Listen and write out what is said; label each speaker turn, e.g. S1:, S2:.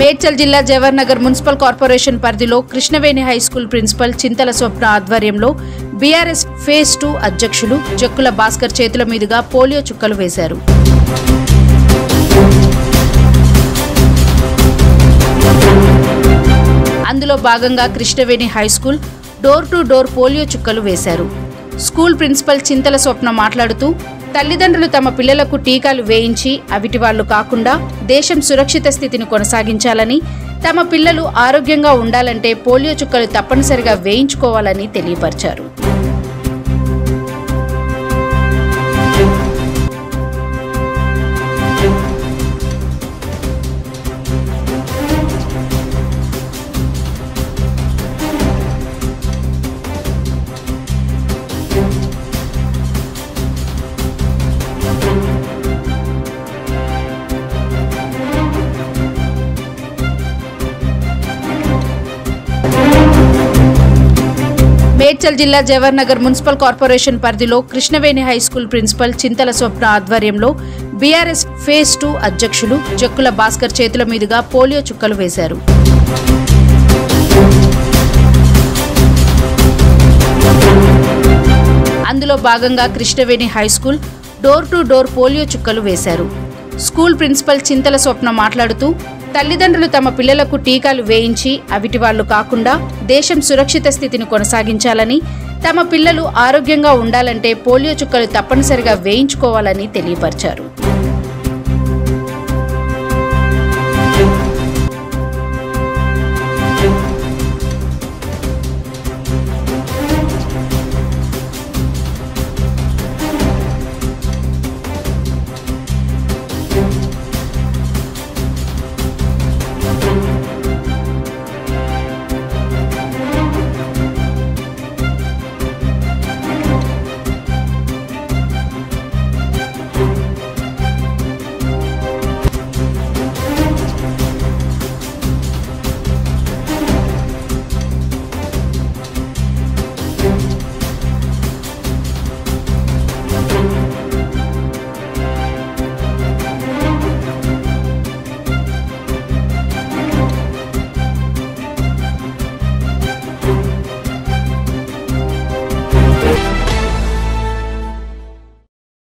S1: మేడ్చల్ జిల్లా Jawaharnagar municipal corporation పరిధిలో Krishnaveni high school principal చింతల స్వప్న ఆధ్వర్యంలో బీఆర్ఎస్ ఫేజ్ 2 అధ్యక్షులు జక్కుల భాస్కర్ చేతుల మీదుగా పోలియో చుక్కలు వేశారు. అందులో భాగంగా Krishnaveni high school door to door polio చుక్కలు వేశారు. స్కూల్ ప్రిన్సిపల్ చింతల స్వప్న మాట్లాడుతూ, తల్లిదండ్రులు తమ పిల్లలకు టీకాలు వేయించి అవిటి వాళ్లు కాకుండా దేశం సురక్షిత స్థితిని కొనసాగించాలని, తమ పిల్లలు ఆరోగ్యంగా ఉండాలంటే పోలియో చుక్కలు తప్పనిసరిగా వేయించుకోవాలని తెలియపరిచారు. మేడ్చల్ జిల్లా జవహర్నగర్ మున్సిపల్ కార్పొరేషన్ పరిధిలో కృష్ణవేణి హై స్కూల్ ప్రిన్సిపల్ చింతల స్వప్న ఆధ్వర్యంలో బీఆర్ఎస్ ఫేజ్ 2 అధ్యక్షులు జక్కుల భాస్కర్ చేతుల మీదుగా పోలియో చుక్కలు వేశారు. అందులో భాగంగా Krishnaveni high school door to door polio చుక్కలు వేశారు. స్కూల్ ప్రిన్సిపల్ చింతల స్వప్న మాట్లాడుతూ, తల్లిదండ్రులు తమ పిల్లలకు టీకాలు వేయించి అవిటి వాళ్లు కాకుండా దేశం సురక్షిత స్థితిని కొనసాగించాలని, తమ పిల్లలు ఆరోగ్యంగా ఉండాలంటే పోలియో చుక్కలు తప్పనిసరిగా వేయించుకోవాలని తెలియపరిచారు.